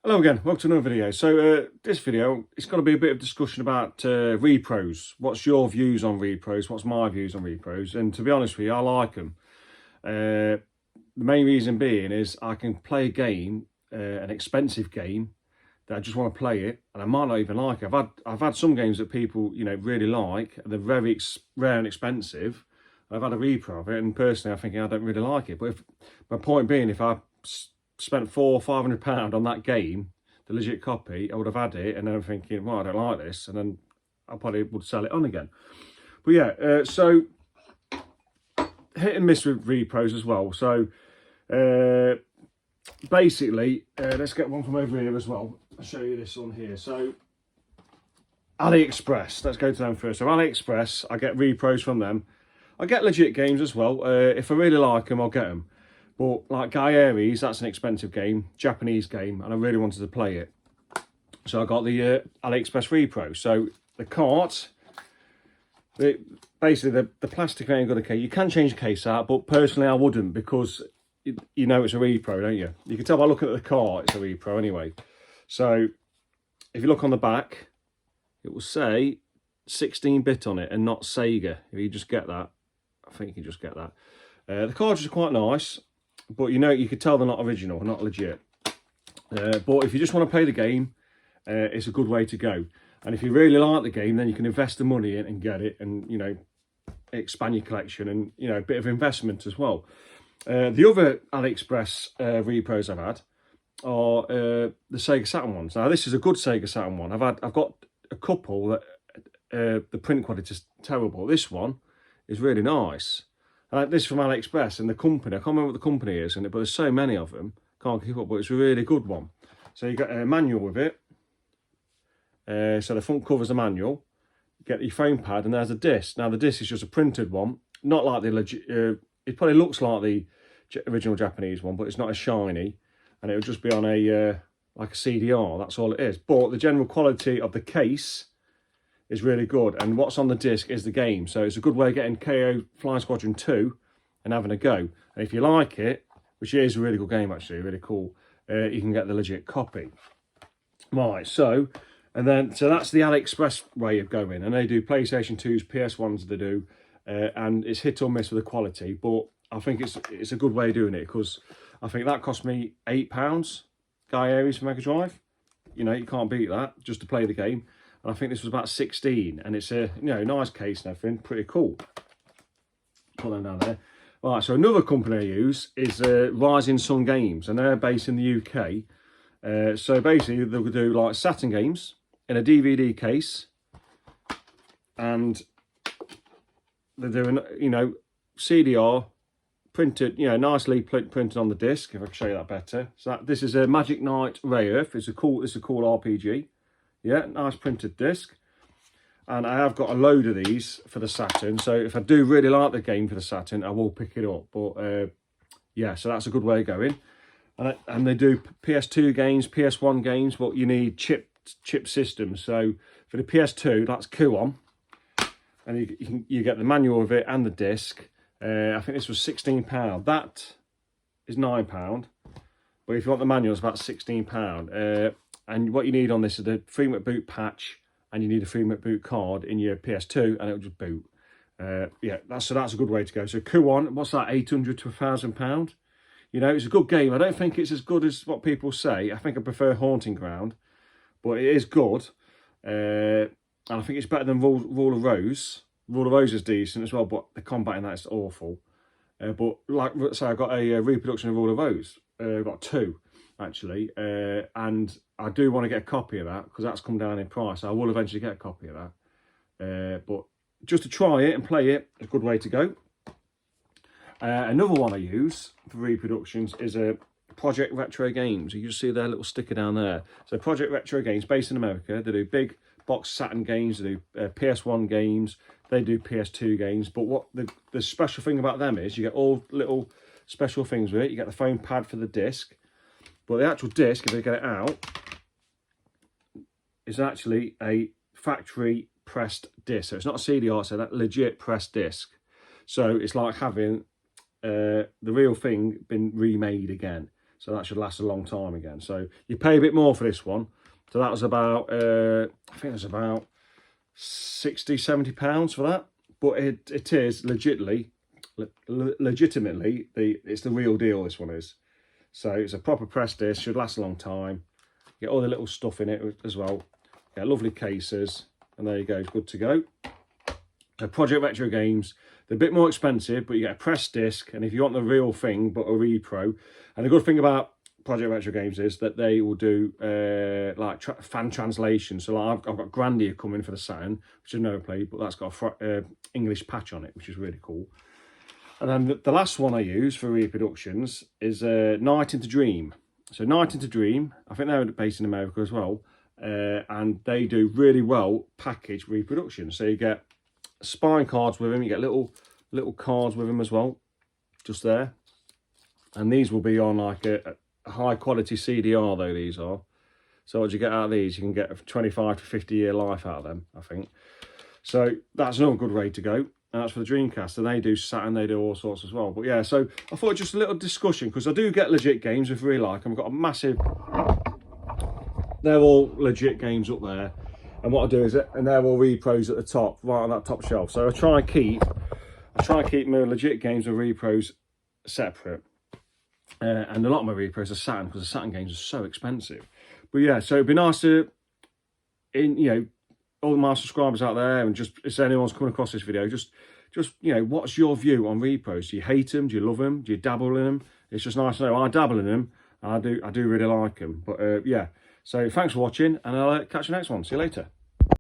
Hello again, welcome to another video. So this video, it's going to be a bit of discussion about repros. What's your views on repros? What's my views on repros? And to be honest with you, I like them. The main reason being is I can play a game, an expensive game, that I just want to play it, and I might not even like it. I've had some games that people really like. They're very rare and expensive. I've had a repro of it, and personally, I think I don't really like it. But my point being, if I spent £400 or £500 on that game, the legit copy, I would have had it, and then I'm thinking, well, I don't like this, and then I probably would sell it on again. But yeah, so hit and miss with repros as well. So basically, let's get one from over here as well. I'll show you this on here. So AliExpress, let's go to them first. So AliExpress, I get repros from them. I get legit games as well. If I really like them, I'll get them. But like Guy Aries, that's an expensive game, Japanese game, and I really wanted to play it. So I got the AliExpress repro. So the cart, basically the plastic ain't got a case. You can change the case out, but personally I wouldn't, because you know it's a repro, don't you? You can tell by looking at the cart it's a repro anyway. So if you look on the back, it will say 16-bit on it and not Sega. If you just get that, I think you can just get that. The cartridges are quite nice, but you could tell they're not original, not legit. But if you just want to play the game, it's a good way to go. And if you really like the game, then you can invest the money in and get it, and expand your collection, and a bit of investment as well. The other AliExpress repros I've had are the Sega Satan ones. Now this is a good Sega Satan one. I've got a couple that the print quality is terrible. This one is really nice. This is from AliExpress, and the company, I can't remember what the company is, but there's so many of them, can't keep up, but it's a really good one. So you get a manual with it. So the front cover's a manual. You get your phone pad, and there's a disc. Now the disc is just a printed one, not like the legit. It probably looks like the original Japanese one, but it's not as shiny, and it'll just be on a like a CDR. That's all it is. But the general quality of the case is really good, and what's on the disc is the game. So it's a good way of getting KO Flying Squadron 2 and having a go. And if you like it, which is a really good game actually, really cool, you can get the legit copy. Right, so that's the AliExpress way of going, and they do PlayStation 2s, PS1s they do, and it's hit or miss with the quality, but I think it's a good way of doing it, because I think that cost me £8, Guy Aries for Mega Drive. You can't beat that just to play the game. And I think this was about 16, and it's a nice case and everything, pretty cool. Put them down there. Right, so another company I use is Rising Sun Games, and they're based in the UK. So basically they'll do like Saturn games in a DVD case, and they're doing CDR printed, nicely printed on the disc. If I can show you that better. So this is a Magic Knight Ray Earth. It's a cool RPG. Yeah, nice printed disc. And I have got a load of these for the Saturn. So if I do really like the game for the Saturn, I will pick it up. But yeah, so that's a good way of going. And they do PS2 games, PS1 games, but you need chip systems. So for the PS2, that's Kuon. And you get the manual of it and the disc. I think this was £16. That is £9. But if you want the manual, it's about £16. And what you need on this is the 3-minute boot patch, and you need a 3-minute boot card in your PS2, and it'll just boot. Yeah, that's a good way to go. So Kuon, what's that, £800 to £1,000? It's a good game. I don't think it's as good as what people say. I think I prefer Haunting Ground, but it is good. And I think it's better than Rule of Rose. Rule of Rose is decent as well, but the combat in that is awful. But like say, I got a reproduction of Rule of Rose. I've got 2 actually, and I do want to get a copy of that, because that's come down in price. I will eventually get a copy of that, but just to try it and play it, a good way to go. Another one I use for reproductions is a Project Retro Games. You just see their little sticker down there. So Project Retro Games, based in America. They do big box Saturn games, they do PS1 games, they do PS2 games. But what the special thing about them is, you get all little special things with it. You get the foam pad for the disc, but the actual disc, if you get it out, is actually a factory pressed disc. So it's not a CDR, it's a legit pressed disc. So it's like having the real thing been remade again. So that should last a long time again. So you pay a bit more for this one. So that was about, I think it was about 60, 70 pounds for that. But it is legitimately, it's the real deal, this one is. So it's a proper press disc, should last a long time. Get all the little stuff in it as well. Get lovely cases, and there you go, good to go. Project Retro Games, they're a bit more expensive, but you get a press disc, and if you want the real thing, but a repro. And the good thing about Project Retro Games is that they will do like fan translation. So like I've got Grandia coming for the Saturn, which I've never played, but that's got a English patch on it, which is really cool. And then the last one I use for reproductions is Night into Dream. So Night into Dream, I think they're based in America as well, and they do really well packaged reproduction. So you get spine cards with them, you get little cards with them as well, just there. And these will be on like a high quality CDR though, these are. So what you get out of these, you can get a 25 to 50 year life out of them, I think. So that's another good way to go. And that's for the Dreamcast, and they do Saturn, they do all sorts as well. But yeah, so I thought just a little discussion, because I do get legit games if I really like them. I've got a massive, they're all legit games up there. And what I do is, and they're all repros at the top, right on that top shelf. So I try and keep my legit games and repros separate. And a lot of my repros are Saturn, because the Saturn games are so expensive. But yeah, so it'd be nice to, all my subscribers out there, and just if anyone's coming across this video, just what's your view on repros? Do you hate them? Do you love them? Do you dabble in them? It's just nice to know. I dabble in them, and I do really like them. But yeah, so thanks for watching, and I'll catch you next one. See you later.